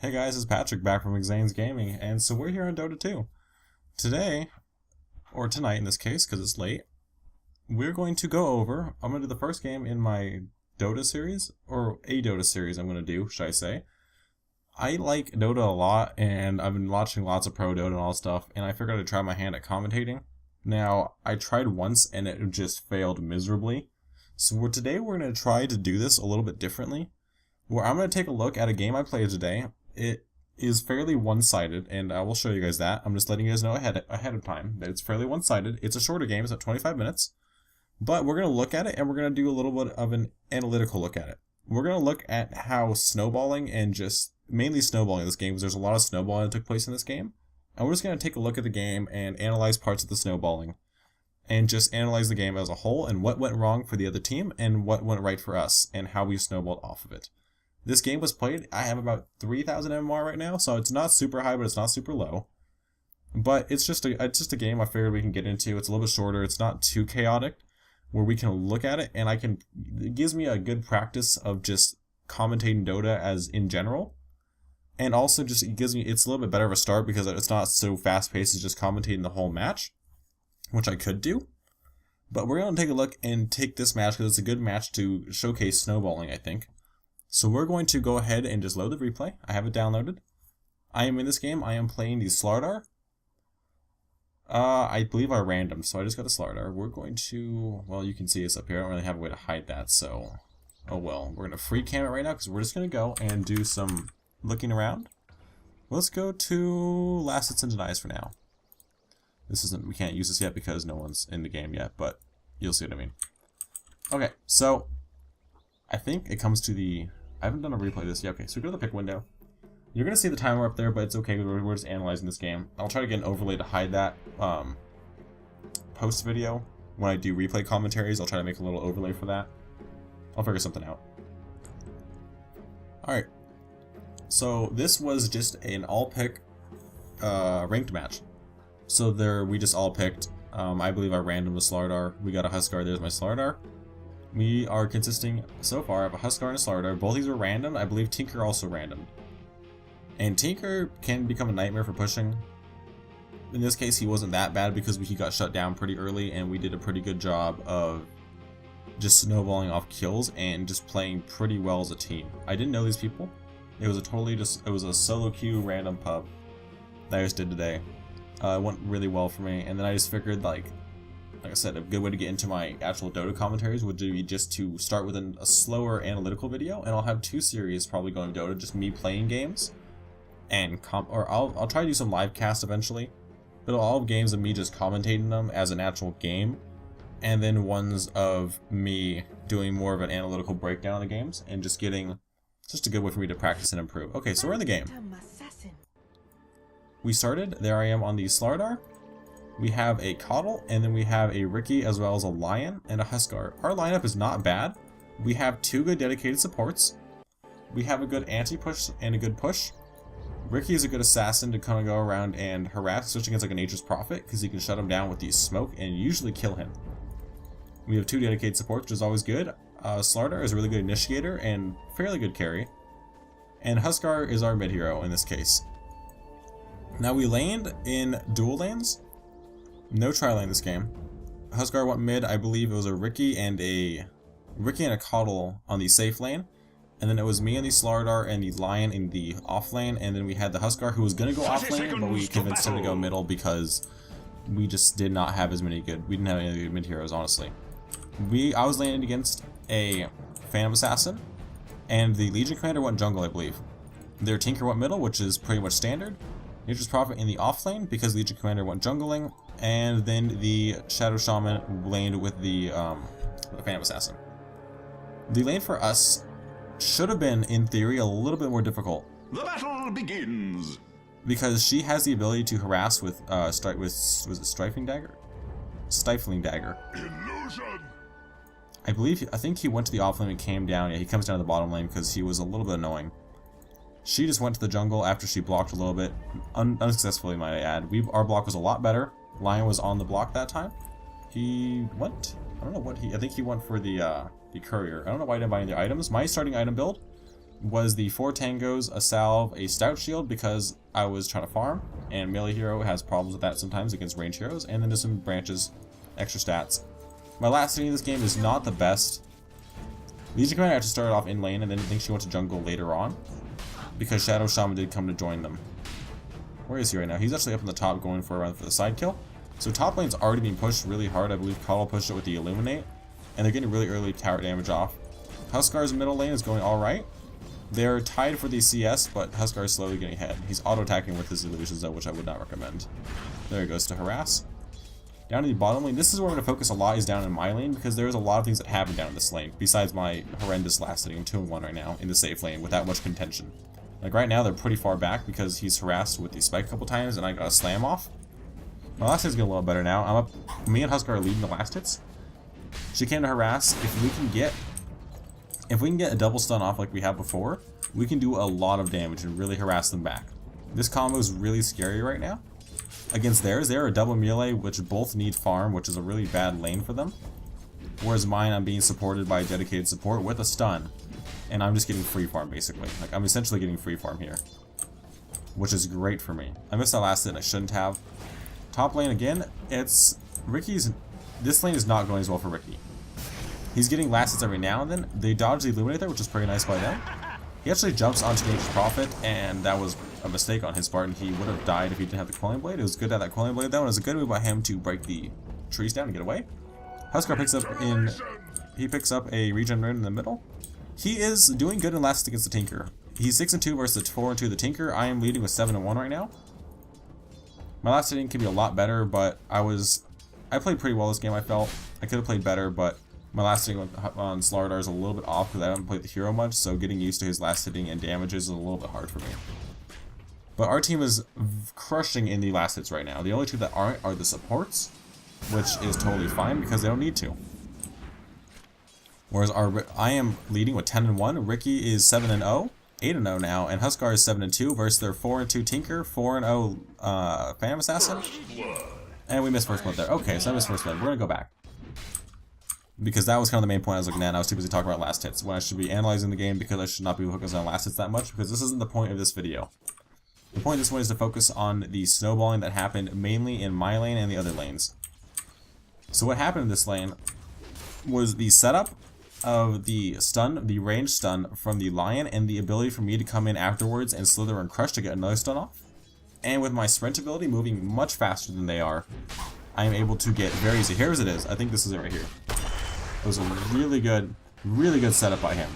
Hey guys, it's Patrick back from ExanseGaming, and so we're here on Dota 2. Today, or tonight in this case, because it's late, we're going to go over, I'm going to do the first game in my Dota series, or a Dota series I'm going to do, should I say. I like Dota a lot, and I've been watching lots of pro Dota and all stuff, and I figured I'd try my hand at commentating. Now, I tried once, and it just failed miserably. So today we're going to try to do this a little bit differently, where I'm going to take a look at a game I played today. It is fairly one-sided, and I will show you guys that. I'm just letting you guys know ahead of time that it's fairly one-sided. It's a shorter game, it's at 25 minutes. But we're going to look at it, and we're going to do a little bit of an analytical look at it. We're going to look at how snowballing, and just mainly snowballing in this game, because there's a lot of snowballing that took place in this game. And we're just going to take a look at the game and analyze parts of the snowballing. And just analyze the game as a whole, and what went wrong for the other team, and what went right for us, and how we snowballed off of it. This game was played, I have about 3,000 MMR right now, so it's not super high, but it's not super low. But it's just a game I figured we can get into. It's a little bit shorter, it's not too chaotic, where we can look at it, and it gives me a good practice of just commentating Dota as in general. And also just, it's a little bit better of a start because it's not so fast-paced as just commentating the whole match, which I could do. But we're going to take a look and take this match because it's a good match to showcase snowballing, I think. So we're going to go ahead and just load the replay. I have it downloaded. I am in this game. I am playing the Slardar. I believe I randomed, so I just got the Slardar. We're going to, well, you can see us up here. I don't really have a way to hide that, so, oh well. We're going to free cam it right now because we're just going to go and do some looking around. Let's go to Last Hits and Denies for now. We can't use this yet because no one's in the game yet, but you'll see what I mean. Okay, so I think it comes to the, I haven't done a replay of this yet. Okay, so we go to the pick window. You're going to see the timer up there, but it's okay. We're just analyzing this game. I'll try to get an overlay to hide that post video. When I do replay commentaries, I'll try to make a little overlay for that. I'll figure something out. Alright. So this was just an all-pick ranked match. So we just all picked. I believe I random was Slardar. We got a Huskar. There's my Slardar. We are consisting so far of a Huskar and a Slardar. Both these are random. I believe Tinker also randomed. And Tinker can become a nightmare for pushing. In this case, he wasn't that bad because he got shut down pretty early, and we did a pretty good job of just snowballing off kills and just playing pretty well as a team. I didn't know these people. It was it was a solo queue random pub that I just did today. It went really well for me, and then I just figured, like I said, a good way to get into my actual Dota commentaries would be just to start with a slower analytical video, and I'll have 2 series probably going Dota, just me playing games, and I'll try to do some live cast eventually, but all of games of me just commentating them as an actual game, and then ones of me doing more of an analytical breakdown of the games, and just getting, just a good way for me to practice and improve. Okay, so we're in the game. We started, there I am on the Slardar. We have a Coddle, and then we have a Riki, as well as a Lion and a Huskar. Our lineup is not bad. We have 2 good dedicated supports. We have a good anti-push and a good push. Riki is a good assassin to kind of go around and harass, especially against like a Nature's Prophet, because he can shut him down with the smoke and usually kill him. We have 2 dedicated supports, which is always good. Slardar is a really good initiator and fairly good carry. And Huskar is our mid-hero in this case. Now we laned in dual lanes. No tri-lane this game. Huskar went mid. I believe it was a Riki and a Coddle on the safe lane. And then it was me and the Slardar and the Lion in the off lane. And then we had the Huskar who was going to go off lane, but we convinced him to go middle because we just did not have as many good, we didn't have any good mid heroes, honestly. I was laning against a Phantom Assassin, and the Legion Commander went jungle, I believe. Their Tinker went middle, which is pretty much standard. Nature's Prophet in the off lane because Legion Commander went jungling, and then the Shadow Shaman laned with the Phantom Assassin. The lane for us should have been, in theory, a little bit more difficult. The battle begins! Because she has the ability to harass with, was it Stifling Dagger? Stifling Dagger. Illusion! I think he went to the off lane and came down. Yeah, he comes down to the bottom lane because he was a little bit annoying. She just went to the jungle after she blocked a little bit, unsuccessfully might I add. Our block was a lot better. Lion was on the block that time. He went, I don't know what I think he went for the courier. I don't know why I didn't buy any of the items. My starting item build was the 4 tangos, a salve, a stout shield because I was trying to farm, and melee hero has problems with that sometimes against range heroes, and then there's some branches, extra stats. My last hitting in this game is not the best. Legion Commander actually started off in lane and then I think she went to jungle later on because Shadow Shaman did come to join them. Where is he right now? He's actually up on the top going for a run for the side kill. So top lane's already being pushed really hard. I believe Coddle pushed it with the Illuminate, and they're getting really early tower damage off. Huskar's middle lane is going alright. They're tied for the CS, but Huskar is slowly getting ahead. He's auto-attacking with his illusions though, which I would not recommend. There he goes to harass. Down to the bottom lane, this is where I'm going to focus a lot, is down in my lane, because there's a lot of things that happen down in this lane, besides my horrendous last hitting. I'm 2-1 right now in the safe lane without much contention. Like right now, they're pretty far back because he's harassed with the spike a couple times, and I got a slam off. My last hit's getting a little better now. I'm up. Me and Huskar are leading the last hits. She came to harass. If we can get a double stun off like we have before, we can do a lot of damage and really harass them back. This combo is really scary right now. Against theirs, they're a double melee, which both need farm, which is a really bad lane for them. Whereas mine, I'm being supported by dedicated support with a stun, and I'm just getting free farm basically. Like I'm essentially getting free farm here, which is great for me. I missed that last hit and I shouldn't have. Top lane again, it's Ricky's. This lane is not going as well for Ricky. He's getting last hits every now and then. They dodge the Illuminate there, which is pretty nice by them. He actually jumps onto Nature's Prophet, and that was a mistake on his part, and he would have died if he didn't have the Quelling Blade. It was good to have that Quelling Blade though, and it was a good move by him to break the trees down and get away. Huskar picks up a regen rune in the middle. He is doing good in last hits against the Tinker. He's 6-2 versus the 4-2 the Tinker. I am leading with 7-1 right now. My last hitting could be a lot better, but I played pretty well this game, I felt. I could have played better, but my last hitting on Slardar is a little bit off because I haven't played the hero much, so getting used to his last hitting and damages is a little bit hard for me. But our team is crushing in the last hits right now. The only two that aren't are the supports, which is totally fine because they don't need to. Whereas I am leading with 10-1, Ricky is 7-0, 8-0 now, and Huskar is 7-2 versus their 4-2 Tinker, 4-0 Phantom Assassin. And we missed first blood there. Okay, so I missed first blood. We're gonna go back. Because that was kind of the main point I was looking at, and I was too busy talking about last hits, when I should be analyzing the game because I should not be focusing on last hits that much, because this isn't the point of this video. The point of this one is to focus on the snowballing that happened mainly in my lane and the other lanes. So what happened in this lane was the setup of the stun, the range stun from the Lion, and the ability for me to come in afterwards and slither and crush to get another stun off. And with my sprint ability moving much faster than they are, I am able to get very easy. Here as it is. I think this is it right here. It was a really good setup by him.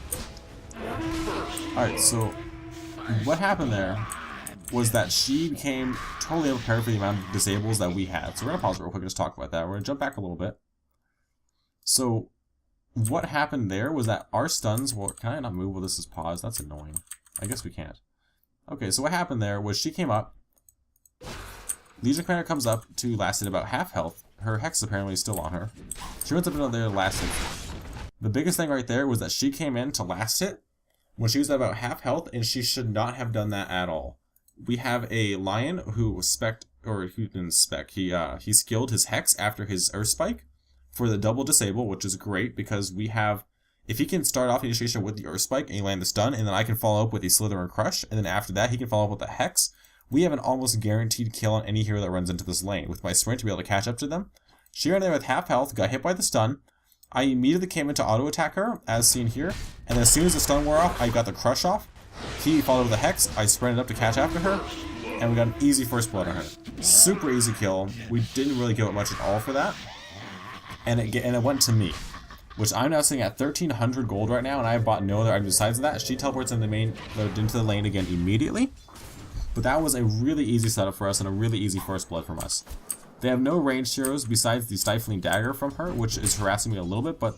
Alright, so what happened there was that she became totally unprepared for the amount of disables that we had. So we're going to pause real quick and just talk about that. We're going to jump back a little bit. So what happened there was that our stuns, well, can I not move while this is paused? That's annoying. I guess we can't. Okay, so what happened there was she came up. Legion Commander comes up to last at about half health. Her Hex apparently is still on her. She runs up another last hit. The biggest thing right there was that she came in to last hit when she was at about half health, and she should not have done that at all. We have a Lion who was spec'd, or who didn't spec, he skilled his Hex after his Earth Spike for the double disable, which is great because we have, if he can start off initiation with the Earth Spike and you land the stun, and then I can follow up with the Slither and Crush, and then after that he can follow up with the Hex, we have an almost guaranteed kill on any hero that runs into this lane with my sprint to be able to catch up to them. She ran there with half health, got hit by the stun. I immediately came in to auto attack her, as seen here, and then as soon as the stun wore off, I got the crush off. He followed with the Hex, I sprinted up to catch after her, and we got an easy first blood on her. Super easy kill. We didn't really give it much at all for that. And it went to me, which I'm now sitting at 1,300 gold right now, and I have bought no other items besides that. She teleports into the lane again immediately. But that was a really easy setup for us and a really easy first blood from us. They have no ranged heroes besides the Stifling Dagger from her, which is harassing me a little bit, but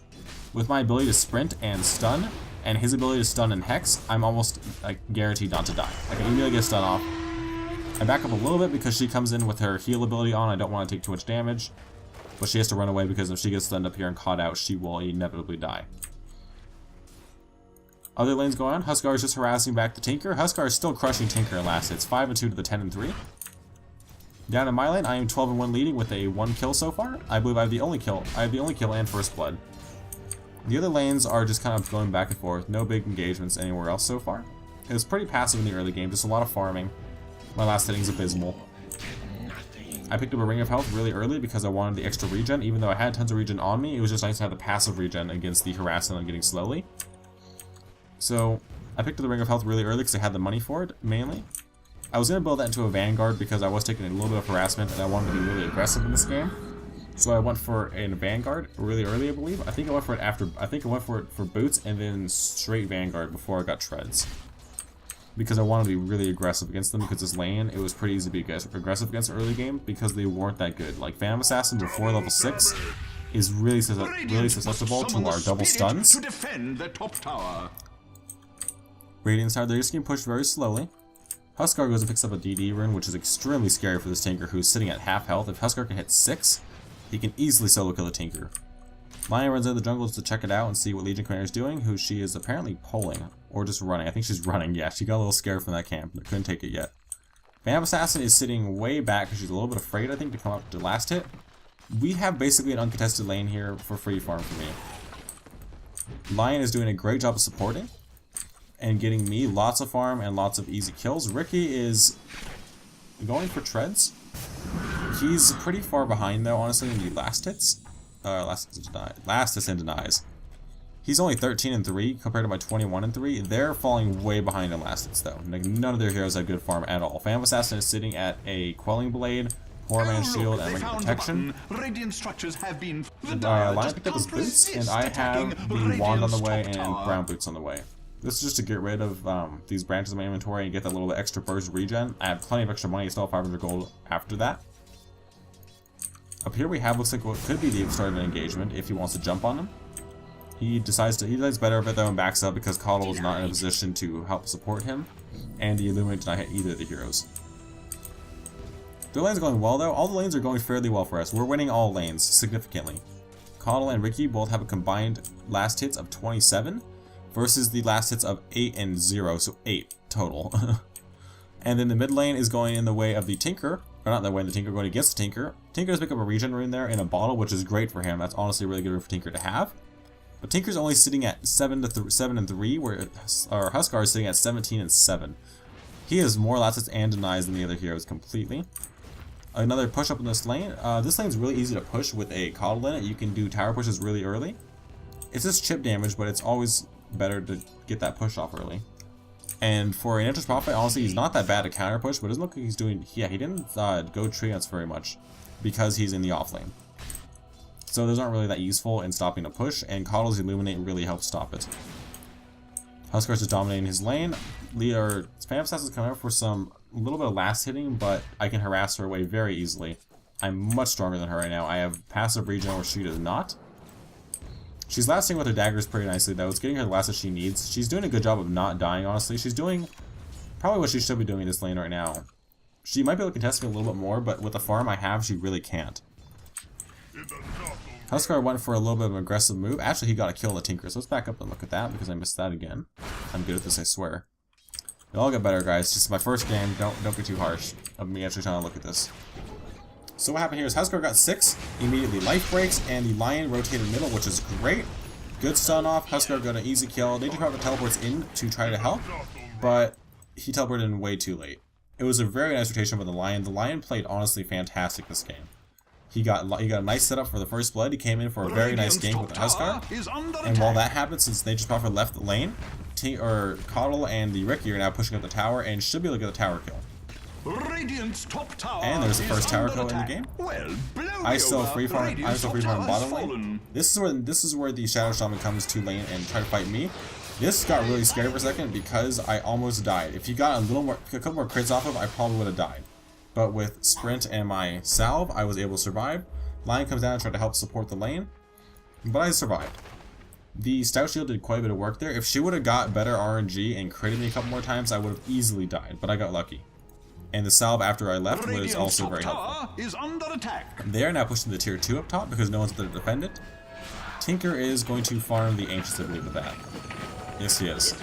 with my ability to sprint and stun, and his ability to stun and Hex, I'm almost guaranteed not to die. I can immediately get a stun off. I back up a little bit because she comes in with her heal ability on. I don't want to take too much damage, but she has to run away because if she gets stunned up here and caught out, she will inevitably die. Other lanes going on. Huskar is just harassing back the Tinker. Huskar is still crushing Tinker in last hits. 5-2 to the 10-3. Down in my lane, I am 12-1 leading with a 1 kill so far. I believe I have the only kill. I have the only kill and first blood. The other lanes are just kind of going back and forth, no big engagements anywhere else so far. It was pretty passive in the early game, just a lot of farming. My last hitting is abysmal. I picked up a Ring of Health really early because I wanted the extra regen. Even though I had tons of regen on me, it was just nice to have the passive regen against the harassment I'm getting slowly. So I picked up the Ring of Health really early because I had the money for it, mainly. I was going to build that into a Vanguard because I was taking a little bit of harassment and I wanted to be really aggressive in this game. So I went for a Vanguard really early, I believe. I think I went for it for boots and then straight Vanguard before I got treads. Because I wanted to be really aggressive against them, because this lane, it was pretty easy to be aggressive against early game because they weren't that good. Like, Phantom Assassin before level 6 is really susceptible to our double stuns. To defend the top tower. Radiant's Tower, they're just getting pushed very slowly. Huskar goes and picks up a DD rune, which is extremely scary for this Tinker who's sitting at half health. If Huskar can hit 6, he can easily solo kill a Tinker. Lion runs into the jungle to check it out and see what Legion Commander is doing, who she is apparently pulling, or just running. I think she's running, yeah, she got a little scared from that camp, but couldn't take it yet. Phantom Assassin is sitting way back because she's a little bit afraid, I think, to come up to last hit. We have basically an uncontested lane here for free farm for me. Lion is doing a great job of supporting and getting me lots of farm and lots of easy kills. Ricky is going for treads. He's pretty far behind though, honestly, in the last hits. Last hits and denies. He's only 13 and 3 compared to my 21 and 3. They're falling way behind in last hits though. Like, none of their heroes have good farm at all. Phantom Assassin is sitting at a Quelling Blade, Poor Man's Shield, and Ring of Protection. Radiant structures have been Lion picked up his boots, and I have the Wand on the way and Brown Boots on the way. This is just to get rid of these branches in my inventory and get that little bit extra burst regen. I have plenty of extra money, still have 500 gold after that. Up here we have, looks like what could be the start of an engagement if he wants to jump on him. He does better of it though and backs up because Coddle is not in a position to help support him, and the Illuminate did not hit either of the heroes. The lanes are going well though. All the lanes are going fairly well for us. We're winning all lanes significantly. Coddle and Ricky both have a combined last hits of 27 versus the last hits of 8 and 0, so 8 total. And then the mid lane is going in the way of the Tinker. Or not in the way of the Tinker, going against the Tinker. Tinker does pick up a regen rune there in a bottle, which is great for him. That's honestly a really good rune for Tinker to have. But Tinker's only sitting at 7 and 3, where Huskar is sitting at 17 and 7. He has more last hits and denies than the other heroes completely. Another push up in this lane. This lane's really easy to push with a Coddle in it. You can do tower pushes really early. It's just chip damage, but it's always better to get that push off early. And for an Interest Prophet, honestly, he's not that bad at counter push, but it doesn't look like he's doing... Yeah, he didn't go Treants very much because he's in the off lane. So those aren't really that useful in stopping a push, and Coddle's Illuminate really helps stop it. Huskar's just dominating his lane. Phantom Assassin's coming up for some little bit of last hitting, but I can harass her away very easily. I'm much stronger than her right now. I have passive regen where she does not. She's lasting with her daggers pretty nicely though. It's getting her the last that she needs. She's doing a good job of not dying, honestly. She's doing probably what she should be doing in this lane right now. She might be able to contest me a little bit more, but with the farm I have, she really can't. Huskar went for a little bit of an aggressive move. Actually, he got a kill on the Tinker, so let's back up and look at that because I missed that again. I'm good at this, I swear. It'll get better, guys. Just my first game. Don't get too harsh of me actually trying to look at this. So what happened here is Huskar got 6, immediately life breaks, and the Lion rotated middle, which is great. Good stun off, Huskar got an easy kill. Nature Prophet teleports in to try to help, but he teleported in way too late. It was a very nice rotation by the Lion. The Lion played honestly fantastic this game. He got a nice setup for the first blood. He came in for a very nice gank with the Huskar. And while that happened, since Nature's Prophet left the lane, Coddle and the Ricky are now pushing up the tower and should be able to get a tower kill. And there's the first tower kill in the game. I still free farm bottom lane. This is where the Shadow Shaman comes to lane and try to fight me. This got really scary for a second because I almost died. If he got a couple more crits off of, I probably would have died. But with Sprint and my Salve, I was able to survive. Lion comes down and tried to help support the lane, but I survived. The Stout Shield did quite a bit of work there. If she would have got better RNG and critted me a couple more times, I would have easily died, but I got lucky. And the Salve after I left was also very helpful. They are now pushing the tier 2 up top because no one's there to defend it. Tinker is going to farm the Ancients, I believe, with that. Yes, he is.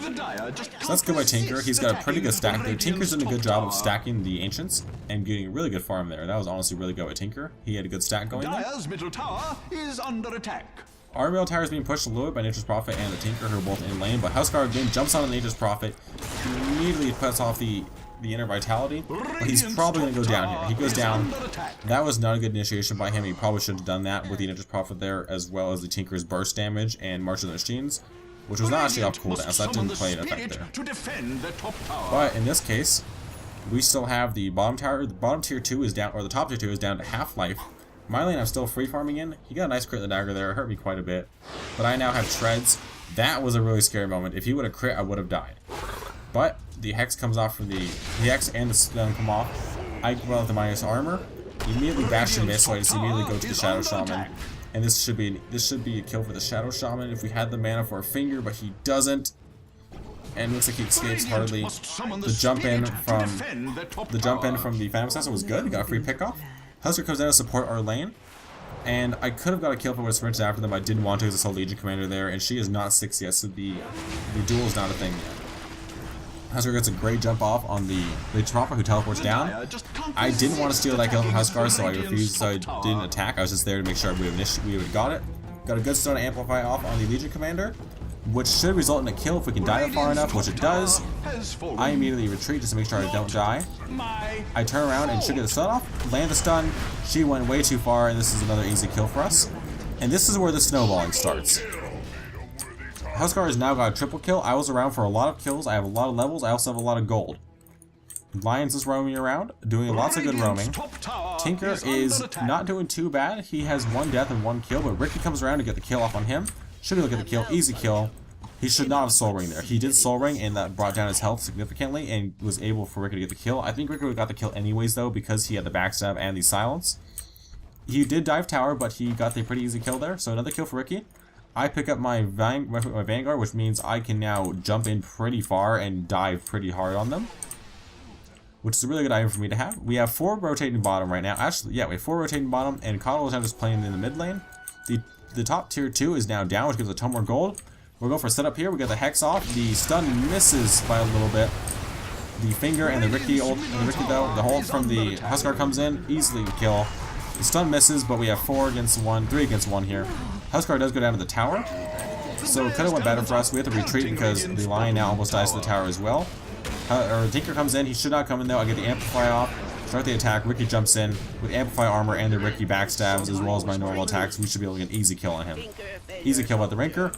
So let's go by Tinker. He's got a pretty good stack there. Tinker's done a good job of stacking the Ancients and getting a really good farm there. That was honestly really good by Tinker. He had a good stack going there. Dire's middle tower is under attack. Our middle tower is being pushed a little bit by Nature's Prophet and the Tinker, who are both in lane, but Huskar again jumps on Nature's Prophet, immediately puts off the inner vitality, but he's probably going to go down here. He goes down. That was not a good initiation by him. He probably should have done that with the Nature's Prophet there, as well as the Tinker's burst damage and March of the Machines, which was not actually off cooldown, so that didn't play an effect there. But in this case, we still have the bottom tower. The bottom tier 2 is down, or the top tier 2 is down to half life. My lane I'm still free farming in. He got a nice crit in the dagger there. It hurt me quite a bit. But I now have treads. That was a really scary moment. If he would have crit, I would have died. But the Hex comes off from the Hex and the stun come off. I go out with the minus armor. Immediately bash and miss, so I just immediately go to the Shadow Shaman. And this should be a kill for the Shadow Shaman if we had the mana for a finger, but he doesn't. And looks like he escapes hardly. The jump in from the Phantom Assassin was good. He got a free pickoff. Husker comes down to support our lane, and I could have got a kill if I would have sprinted after them. I didn't want to because I saw Legion Commander there, and she is not 6 yet, so the duel is not a thing yet. Huskar gets a great jump off on the Prophet, who teleports down. I didn't want to steal that kill from Huskar, so I refused, so I didn't attack. I was just there to make sure we would have got it. Got a good stun to amplify off on the Legion Commander, which should result in a kill if we can dive far enough, which it does. I immediately retreat just to make sure I don't die. I turn around and should get the stun off, land the stun. She went way too far, and this is another easy kill for us. And this is where the snowballing starts. Huskar has now got a triple kill. I was around for a lot of kills. I have a lot of levels. I also have a lot of gold. Lions is roaming around, doing lots of good roaming. Tinker is not doing too bad. He has 1 death and 1 kill, but Ricky comes around to get the kill off on him. Should be able to get the kill. Easy kill. He should not have soul ring there. He did soul ring, and that brought down his health significantly and was able for Ricky to get the kill. I think Ricky would have got the kill anyways, though, because he had the backstab and the silence. He did dive tower, but he got the pretty easy kill there. So another kill for Ricky. I pick up my Vanguard, which means I can now jump in pretty far and dive pretty hard on them, which is a really good item for me to have. We have 4 rotating bottom right now. Actually, yeah, we have 4 rotating bottom, and Coddle is now just playing in the mid lane. The top tier 2 is now down, which gives a ton more gold. We'll go for a setup here. We got the Hex off. The stun misses by a little bit. The finger and the Ricky though, the hold from the Huskar comes in, easily kill. The stun misses, but we have 3 against 1 here. Huskar does go down to the tower, so it could have went better for us. We have to retreat because the Lion now almost dies to the tower as well. Tinker comes in. He should not come in though. I get the Amplify off. Start the attack. Ricky jumps in with Amplify armor and the Ricky backstabs as well as my normal attacks. We should be able to get an easy kill on him. Easy kill by the Rinker.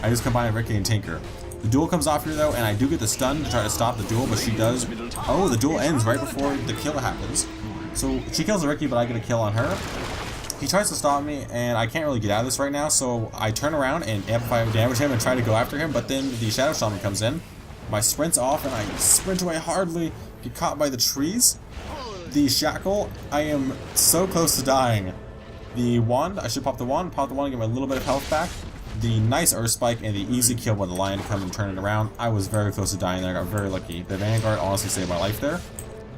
I just combine Ricky and Tinker. The duel comes off here though, and I do get the stun to try to stop the duel, but she does. Oh, the duel ends right before the kill happens. So she kills the Ricky, but I get a kill on her. He tries to stop me, and I can't really get out of this right now, so I turn around and amplify damage him and try to go after him, but then the Shadow Shaman comes in. My sprint's off, and I sprint away hardly, get caught by the trees. The Shackle, I am so close to dying. The Wand, I should pop the Wand, and get my little bit of health back. The nice Earth Spike and the easy kill by the Lion to come and turn it around. I was very close to dying there, I got very lucky. The Vanguard honestly saved my life there.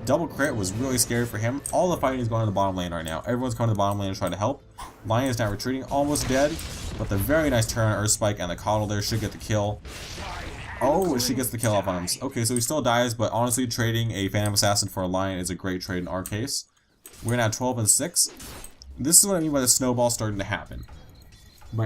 Double crit was really scary for him. All the fighting is going to the bottom lane right now. Everyone's coming to the bottom lane to try to help. Lion is now retreating, almost dead. But the very nice turn on Earth Spike and the Coddle there should get the kill. Oh, she gets the kill off on him. Okay, so he still dies, but honestly, trading a Phantom Assassin for a Lion is a great trade in our case. We're now 12 and 6. This is what I mean by the snowball starting to happen.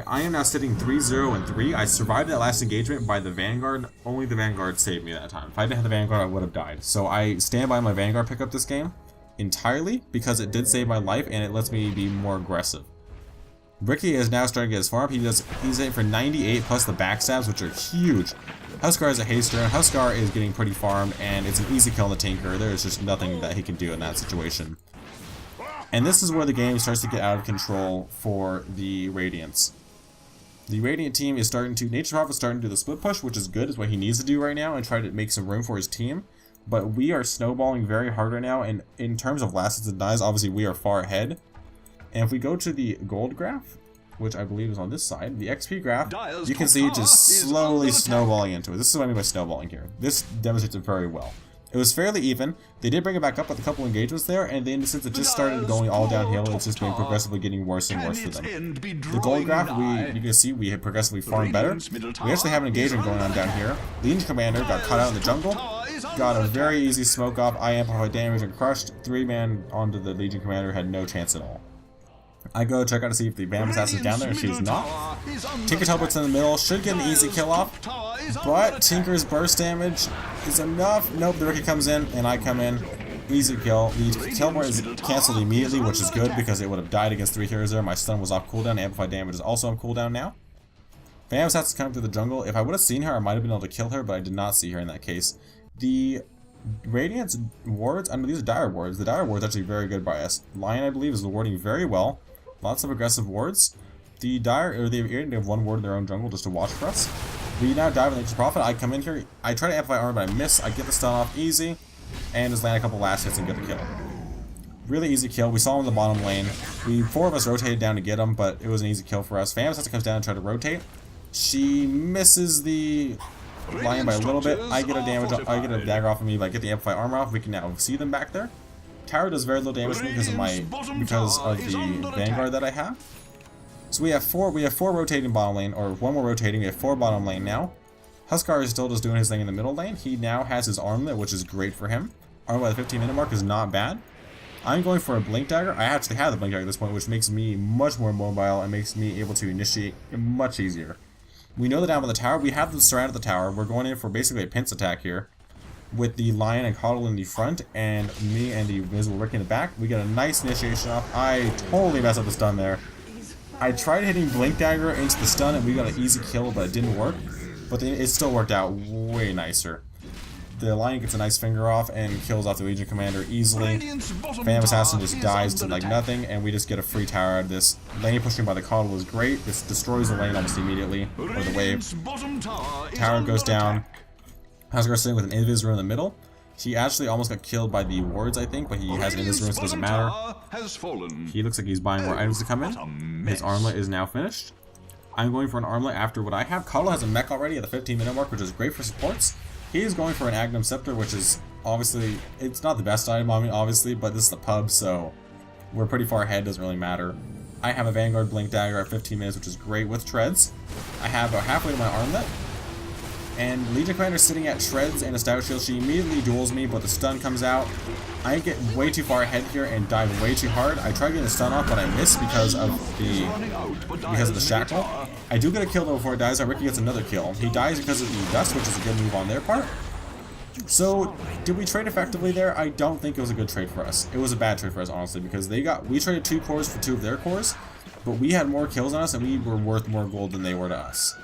I am now sitting 3-0 and 3. I survived that last engagement by the Vanguard. Only the Vanguard saved me that time. If I didn't have the Vanguard, I would have died. So I stand by my Vanguard pickup this game entirely because it did save my life and it lets me be more aggressive. Ricky is now starting to get his farm. He's in for 98 plus the backstabs, which are huge. Huskar is a haster, and Huskar is getting pretty farmed, and it's an easy kill on the Tinker. There is just nothing that he can do in that situation. And this is where the game starts to get out of control for the Radiants. The Radiant team is starting to... Nature's Prophet is starting to do the split push, which is good, is what he needs to do right now, and try to make some room for his team. But we are snowballing very hard right now, and in terms of last hits and dies, obviously we are far ahead. And if we go to the gold graph, which I believe is on this side, the XP graph, you can see it just slowly snowballing into it. This is what I mean by snowballing here. This demonstrates it very well. It was fairly even. They did bring it back up with a couple engagements there, and then since it just started going all downhill, it's just been progressively getting worse and worse for them. The gold graph, you can see we have progressively farmed better. We actually have an engagement going on down here. Legion Commander got caught out in the jungle, got a very easy smoke off, I amplified damage and crushed. 3-man onto the Legion Commander, had no chance at all. I go check out to see if the Bam Assassin's down there, and she's not. Tinker teleports in the middle, should get an easy kill off, but Tinker's burst damage is enough. Nope, the Rookie comes in, and I come in. Easy kill. The teleport is cancelled immediately, which is good because it would have died against 3 heroes there. My stun was off cooldown. Amplified damage is also on cooldown now. Bam Assassin's coming through the jungle. If I would have seen her, I might have been able to kill her, but I did not see her in that case. The Radiance wards, I mean, these are dire wards. The dire wards are actually very good by us. Lion, I believe, is warding very well. Lots of aggressive wards. The dire, or they have 1 ward in their own jungle just to watch for us. We now dive in the Nature's Prophet. I come in here. I try to amplify armor, but I miss. I get the stun off easy, and just land a couple last hits and get the kill. Really easy kill. We saw him in the bottom lane. 4 of us rotated down to get him, but it was an easy kill for us. Famous comes down and try to rotate. She misses the Lion by a little bit. I get a dagger off of me, but I get the amplify armor off. We can now see them back there. Tower does very little damage to me because of the Vanguard that I have. So we have four rotating bottom lane, or 1 more rotating. We have 4 bottom lane now. Huskar is still just doing his thing in the middle lane. He now has his armlet, which is great for him. Armlet by the 15-minute mark is not bad. I'm going for a Blink Dagger. I actually have the Blink Dagger at this point, which makes me much more mobile and makes me able to initiate much easier. We know that down by the tower, we have them surrounded the tower. We're going in for basically a pince attack here, with the Lion and Coddle in the front, and me and the Invisible Rick in the back. We get a nice initiation off. I totally messed up the stun there. I tried hitting Blink Dagger into the stun, and we got an easy kill, but it didn't work. But it still worked out way nicer. The Lion gets a nice finger off and kills off the Legion Commander easily. Phantom Assassin just dies to like nothing, and we just get a free tower out of this. Lane pushing by the Coddle was great. This destroys the lane almost immediately, or the wave. Tower goes down. Huskar sitting with an Invis Rune in the middle. He actually almost got killed by the wards, I think, but he has an Invis Rune, so it doesn't matter. He looks like he's buying more items to come in. His armlet is now finished. I'm going for an armlet after what I have. Coddle has a mech already at the 15-minute mark, which is great for supports. He is going for an Agnum Scepter, which is obviously, it's not the best item on me, obviously, but this is the pub, so we're pretty far ahead, doesn't really matter. I have a Vanguard Blink Dagger at 15 minutes, which is great with treads. I have about halfway to my armlet, and Legion Commander sitting at treads and a Stout Shield. She immediately duels me, but the stun comes out. I get way too far ahead here and dive way too hard. I try getting the stun off, but I miss because of the shackle. I do get a kill though before it dies. Ricky gets another kill. He dies because of the dust, which is a good move on their part. So, did we trade effectively there? I don't think it was a good trade for us. It was a bad trade for us, honestly, because we traded 2 cores for 2 of their cores, but we had more kills on us and we were worth more gold than they were to us.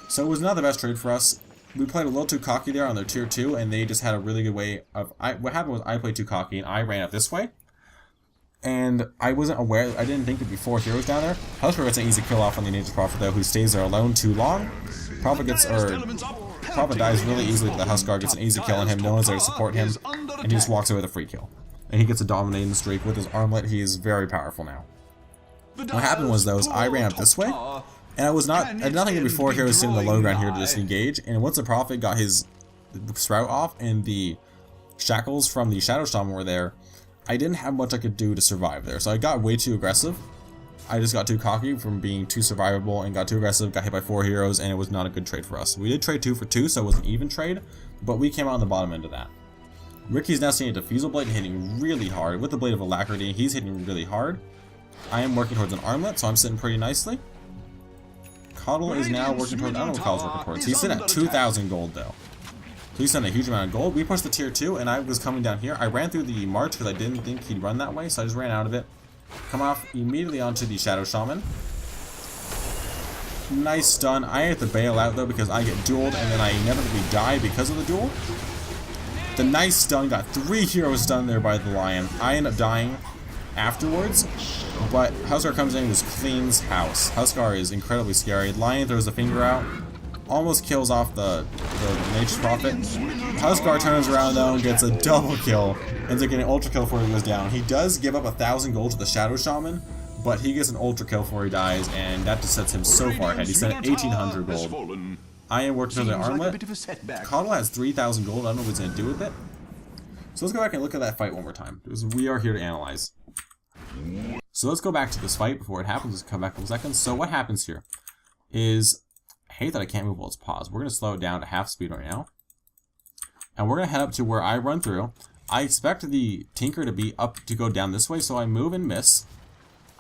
So it was not the best trade for us. We played a little too cocky there on their tier 2, and they just had a really good way of... what happened was I played too cocky, and I ran up this way. And I wasn't aware... I didn't think there'd be 4 heroes down there. Huskar gets an easy kill off on the Nature's Prophet, though, who stays there alone too long. Prophet dies really easily, but the Huskar gets an easy kill on him. No one's there to support him, and he just walks away with a free kill. And he gets a dominating streak with his armlet. He is very powerful now. What happened was, though, is I ran up this way. And I did not think before here was sitting in the low ground here to disengage, and once the Prophet got his sprout off and the shackles from the Shadow Shaman were there, I didn't have much I could do to survive there, so I got way too aggressive. I just got too cocky from being too survivable and got too aggressive, got hit by 4 heroes, and it was not a good trade for us. We did trade 2 for 2, so it was an even trade, but we came out on the bottom end of that. Ricky's now seeing a Diffusal Blade and hitting really hard. With the Blade of Alacrity, he's hitting really hard. I am working towards an armlet, so I'm sitting pretty nicely. Coddle is now working towards, I don't know what Coddle's working towards. He's sitting at 2,000 gold though. So he's sitting a huge amount of gold. We pushed the tier 2 and I was coming down here. I ran through the march because I didn't think he'd run that way, so I just ran out of it. Come off immediately onto the Shadow Shaman. Nice stun. I have to bail out though because I get dueled and then I inevitably die because of the duel. The nice stun got 3 heroes stunned there by the Lion. I end up dying afterwards, but Huskar comes in and just cleans house. Huskar is incredibly scary. Lion throws a finger out, almost kills off the Nature's Prophet. Huskar turns around though and gets a double kill, ends up getting an ultra kill before he goes down. He does give up 1,000 gold to the Shadow Shaman, but he gets an ultra kill before he dies, and that just sets him so far ahead. He's at 1,800 gold. I am working on the armlet. Coddle has 3,000 gold. I don't know what he's going to do with it. So let's go back and look at that fight one more time, because we are here to analyze. So let's go back to this fight before it happens. Let's come back for a second. So what happens here is, I hate that I can't move while it's paused. We're going to slow it down to half speed right now. And we're going to head up to where I run through. I expect the Tinker to be up to go down this way, so I move and miss.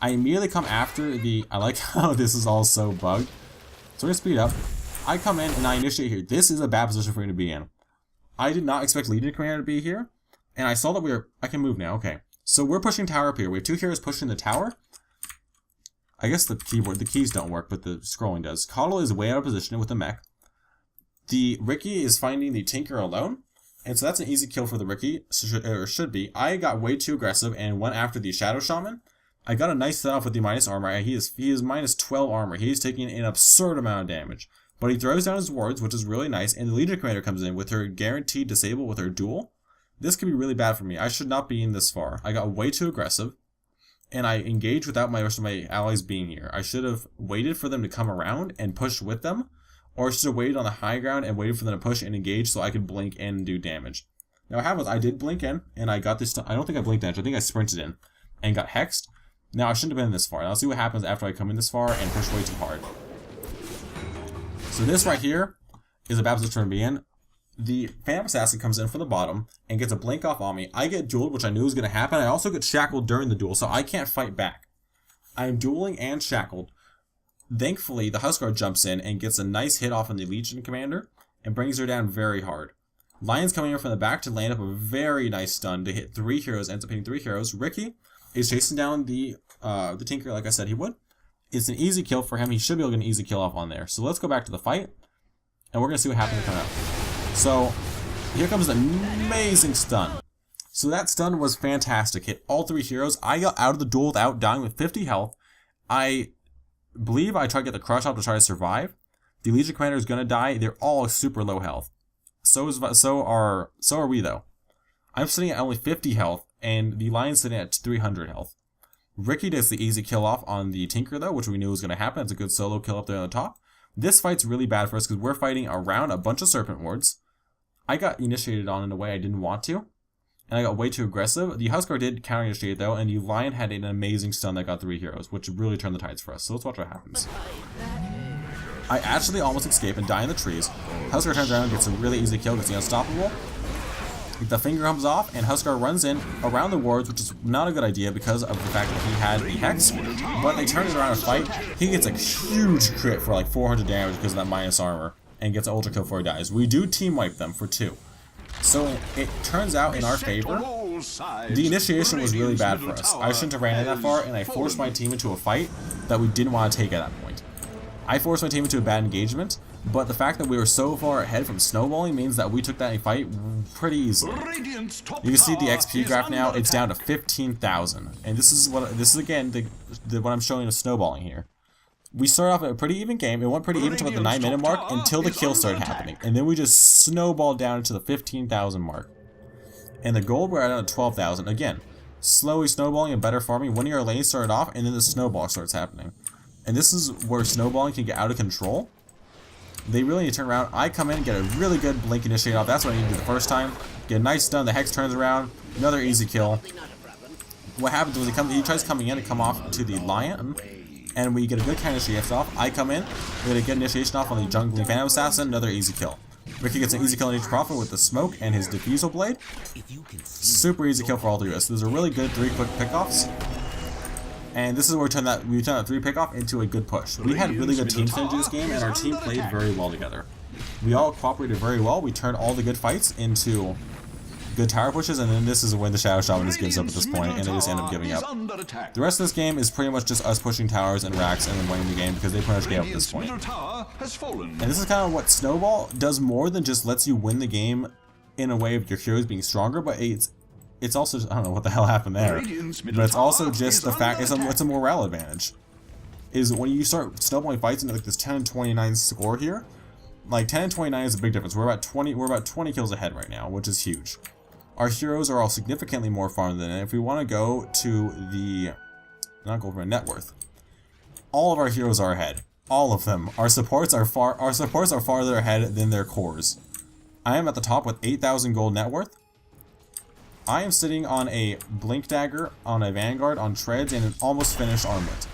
I immediately come after the... I like how this is all so bugged. So we're going to speed up. I come in and I initiate here. This is a bad position for me to be in. I did not expect Legion Commander to be here. And I saw that we were... I can move now. Okay. So we're pushing tower up here. We have 2 heroes pushing the tower. I guess the keys don't work, but the scrolling does. Coddle is way out of position with the mech. The Ricky is finding the Tinker alone. And so that's an easy kill for the Ricky, or should be. I got way too aggressive and went after the Shadow Shaman. I got a nice set off with the minus armor. He is minus 12 armor. He's taking an absurd amount of damage. But he throws down his wards, which is really nice, and the Legion Commander comes in with her guaranteed disable with her duel. This could be really bad for me. I should not be in this far. I got way too aggressive, and I engaged without my rest of my allies being here. I should have waited for them to come around and push with them, or I should have waited on the high ground and waited for them to push and engage so I could blink in and do damage. Now what happened was I did blink in, and I got this... I don't think I blinked damage. I think I sprinted in and got hexed. Now I shouldn't have been this far. Now let's see what happens after I come in this far and push way too hard. So this right here is a bad position to be in. The Phantom Assassin comes in from the bottom and gets a blink off on me. I get dueled, which I knew was going to happen. I also get shackled during the duel, so I can't fight back. I am dueling and shackled. Thankfully, the Huskar jumps in and gets a nice hit off on the Legion Commander and brings her down very hard. Lion's coming in from the back to land up a very nice stun to hit 3 heroes, ends up hitting 3 heroes. Ricky is chasing down the Tinker like I said he would. It's an easy kill for him. He should be able to get an easy kill off on there. So let's go back to the fight, and we're going to see what happens coming up. So here comes an amazing stun. So that stun was fantastic. Hit all 3 heroes. I got out of the duel without dying with 50 health. I believe I tried to get the crush off to try to survive. The Legion Commander is going to die. They're all super low health. So are we though. I'm sitting at only 50 health, and the Lion's sitting at 300 health. Ricky does the easy kill off on the Tinker though, which we knew was going to happen. It's a good solo kill up there on the top. This fight's really bad for us because we're fighting around a bunch of Serpent Wards. I got initiated on in a way I didn't want to, and I got way too aggressive. The Huskar did counter-initiate though, and the Lion had an amazing stun that got 3 heroes, which really turned the tides for us. So let's watch what happens. I actually almost escape and die in the trees. Huskar turns around and gets a really easy kill, gets the unstoppable. The finger comes off, and Huskar runs in around the wards, which is not a good idea because of the fact that he had the Hex, but they turn it around and fight. He gets a huge crit for like 400 damage because of that minus armor, and gets an ultra kill before he dies. We do team wipe them for 2. So it turns out in our favor. The initiation was really bad for us. I shouldn't have ran in that far, and I forced my team into a fight that we didn't want to take at that point. I forced my team into a bad engagement, but the fact that we were so far ahead from Snowballing means that we took that fight pretty easily. You can see the XP graph now, it's down to 15,000. And this is again what I'm showing of Snowballing here. We started off at a pretty even game. It went pretty even to about the 9-minute mark until the kills started happening. And then we just snowballed down to the 15,000 mark. And the gold, we're at 12,000. Again, slowly snowballing and better farming. One of our lanes started off, and then the snowball starts happening. And this is where snowballing can get out of control. They really need to turn around. I come in and get a really good blink initiate off. That's what I need to do the first time. Get a nice stun. The Hex turns around. Another easy kill. What happens was he tries coming in to come off to the Lion. And we get a good counter initiation off. I come in. We get a good initiation off on the Jungling Phantom Assassin. Another easy kill. Ricky gets an easy kill on each prophet with the smoke and his Diffusal Blade. Super easy kill for all 3 of us. Those are really good 3 quick pickoffs. And this is where we turn that 3 pickoff into a good push. We had really good team synergy this game, and our team played very well together. We all cooperated very well. We turned all the good fights into good tower pushes, and then this is when the Shadow Shaman just gives up at this point, and they just end up giving up. The rest of this game is pretty much just us pushing towers and racks and then winning the game because they pretty much gave up at this point. And this is kind of what Snowball does more than just lets you win the game in a way of your heroes being stronger, but it's also, I don't know what the hell happened there, but it's also just the fact, it's a morale advantage. Is when you start snowballing fights into like this 10-29 score here, like 10 and 29 is a big difference. We're about 20 kills ahead right now, which is huge. Our heroes are all significantly more farmed than it. If we want to go to the, not go for net worth, all of our heroes are ahead. All of them. Our supports are farther ahead than their cores. I am at the top with 8,000 gold net worth. I am sitting on a Blink Dagger, on a Vanguard, on Treads, and an almost finished Armlet.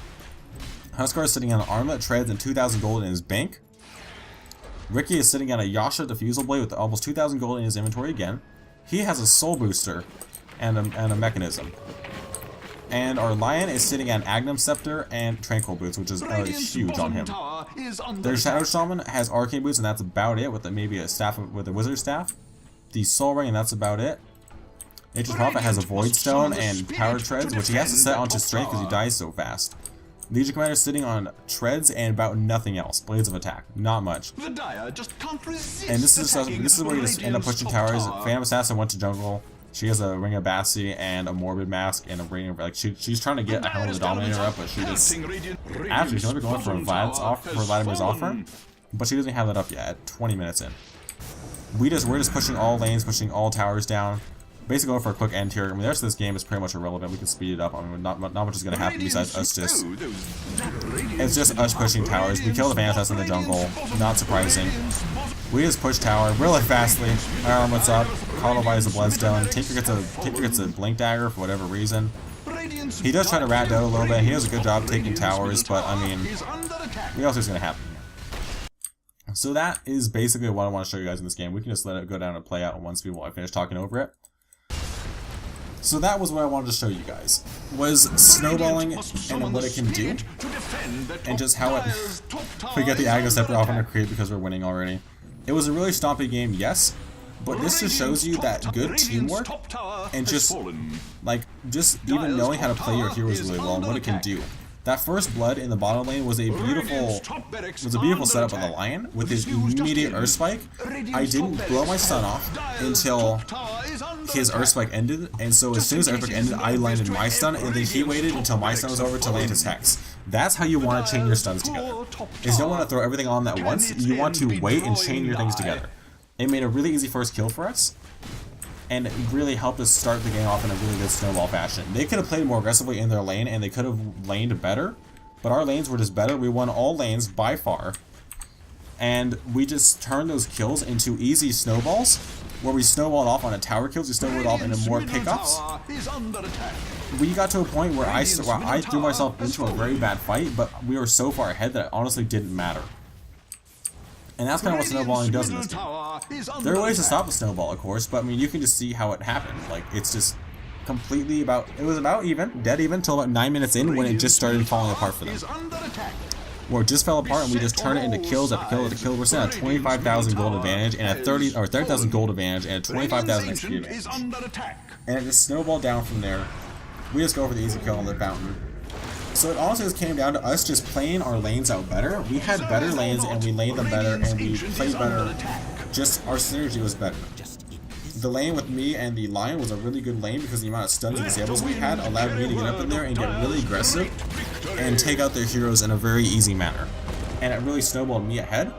Huskar is sitting on an Armlet, Treads, and 2,000 gold in his bank. Ricky is sitting on a Yasha Diffusal Blade with almost 2,000 gold in his inventory again. He has a Soul Booster and a Mechanism. And our Lion is sitting at Agnum Scepter and Tranquil Boots, which is huge on him. Their Shadow Shaman has Arcane Boots, and that's about it, with maybe a staff with a Wizard Staff. The Soul Ring, and that's about it. Nature's Prophet has a Void Stone and Power Treads, which he has to set onto Strength because he dies so fast. Legion Commander sitting on Treads and about nothing else. Blades of Attack, not much. And this is where you just end up pushing towers. Phantom Assassin went to jungle. She has a Ring of Bassi and a Morbid Mask and a Radiant. Like she's trying to get a Helm of the Dominator up, but she just actually she's only going for Vladimir's offer, but she doesn't have that up yet. At 20 minutes in, we're just pushing all lanes, pushing all towers down. Basically going for a quick end here. I mean, the rest of this game is pretty much irrelevant. We can speed it up. I mean, not much is going to happen besides us just... It's just us pushing towers. We kill the Phantom Assassin in the jungle. Not surprising. We just push tower really fastly. Fire Armlet's up. Carlo buys a Bloodstone. Tinker gets a Blink Dagger for whatever reason. He does try to rat Dota a little bit. He does a good job taking towers, but I mean... What else is going to happen here? So that is basically what I want to show you guys in this game. We can just let it go down and play out once I finish talking over it. So that was what I wanted to show you guys, was snowballing and what it can do, and just how it... we get the Agnum Scepter off on a creep because we're winning already. It was a really stompy game, yes, but this just shows you that good teamwork, and just even knowing how to play your heroes really well and what it can do. That first blood in the bottom lane was a beautiful setup of the Lion with his immediate Earth Spike. I didn't blow my stun off until his Earth Spike ended, and so as soon as Earth Spike ended, I landed my stun, and then he waited until my stun was over to land his Hex. That's how you want to chain your stuns together. Is you don't want to throw everything on at once, you want to wait and chain your things together. It made a really easy first kill for us, and it really helped us start the game off in a really good snowball fashion. They could have played more aggressively in their lane, and they could have laned better, but our lanes were just better. We won all lanes by far, and we just turned those kills into easy snowballs, where we snowballed off on a tower kills, we snowballed off into more pickups. We got to a point where I threw myself into a very bad fight, but we were so far ahead that it honestly didn't matter. And that's kind of what snowballing does in this game. There are ways to stop the snowball, of course, but I mean, you can just see how it happened. Like, it's just completely about... It was about even, dead even, until about 9 minutes in when it just started falling apart for them. Where it just fell apart and we just turned it into kills after kill after kill. We're sitting at 25,000 gold advantage and a 30,000 gold advantage and a 25,000 XP advantage. And it just snowballed down from there. We just go for the easy kill on the fountain. So it honestly just came down to us just playing our lanes out better. We had better lanes and we laid them better and we played better. Just our synergy was better. The lane with me and the Lion was a really good lane because the amount of stuns and disables we had allowed me to get up in there and get really aggressive and take out their heroes in a very easy manner. And it really snowballed me ahead.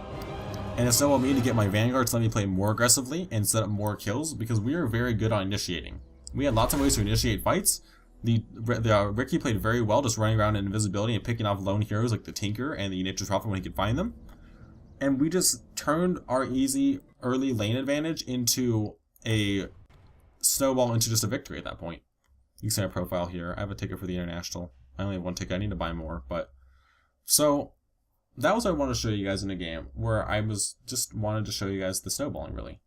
And it snowballed me to get my Vanguard to let me play more aggressively and set up more kills because we were very good on initiating. We had lots of ways to initiate fights. Ricky played very well just running around in invisibility and picking off lone heroes like the Tinker and the Nature's Prophet when he could find them. And we just turned our easy early lane advantage into a snowball into just a victory at that point. You can see my profile here. I have a ticket for the International. I only have one ticket. I need to buy more. But so that was what I wanted to show you guys in a game where I was just wanted to show you guys the snowballing really.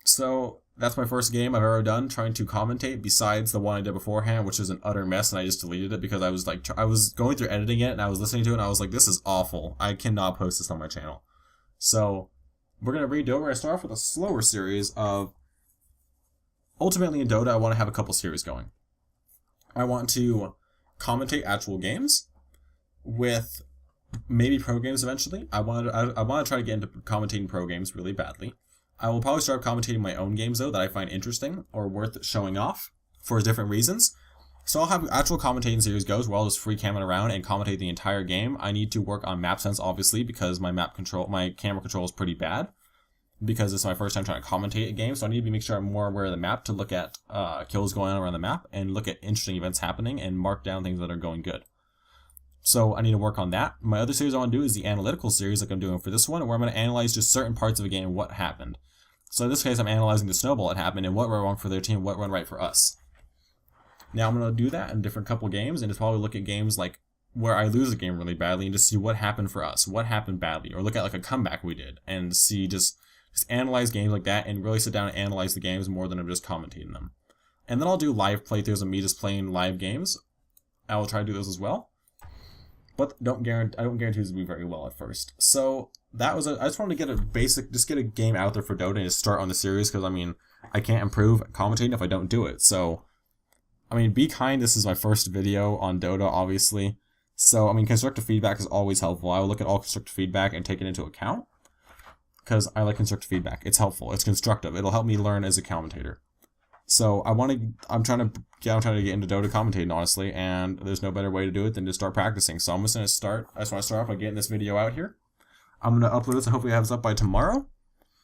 So that's my first game I've ever done trying to commentate besides the one I did beforehand, which is an utter mess, and I just deleted it because I was like, I was going through editing it and I was listening to it and I was like, this is awful. I cannot post this on my channel. So we're going to redo it. We're going to start off with a slower series of... Ultimately in Dota, I want to have a couple series going. I want to commentate actual games with maybe pro games eventually. I want to try to get into commentating pro games really badly. I will probably start commentating my own games, though, that I find interesting or worth showing off for different reasons. So I'll have actual commentating series goes where I'll just free camming around and commentate the entire game. I need to work on map sense, obviously, because my camera control is pretty bad. Because it's my first time trying to commentate a game, so I need to make sure I'm more aware of the map to look at kills going on around the map and look at interesting events happening and mark down things that are going good. So I need to work on that. My other series I want to do is the analytical series like I'm doing for this one, where I'm going to analyze just certain parts of a game, what happened. So in this case, I'm analyzing the snowball that happened and what went wrong for their team, what went right for us. Now I'm going to do that in different couple games and just probably look at games like where I lose a game really badly and just see what happened for us, what happened badly, or look at like a comeback we did and see just analyze games like that and really sit down and analyze the games more than I'm just commentating them. And then I'll do live playthroughs of me just playing live games. I will try to do those as well. But I don't guarantee this will be very well at first. So that was I just wanted to get a basic, just get a game out there for Dota and just start on the series, because I mean, I can't improve commentating if I don't do it. So, I mean, be kind, this is my first video on Dota, obviously. So, I mean, constructive feedback is always helpful. I will look at all constructive feedback and take it into account, because I like constructive feedback. It's helpful. It's constructive. It'll help me learn as a commentator. So I'm trying to get into Dota commentating, honestly, and there's no better way to do it than to start practicing. So I'm just gonna start. I just want to start off by getting this video out here. I'm gonna upload this and hopefully have this up by tomorrow.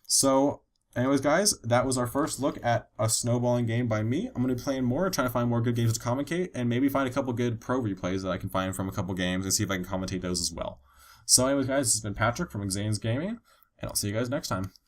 So, anyways, guys, that was our first look at a snowballing game by me. I'm gonna be playing more, trying to find more good games to commentate, and maybe find a couple good pro replays that I can find from a couple games and see if I can commentate those as well. So, anyways, guys, this has been Patrick from ExanseGaming, and I'll see you guys next time.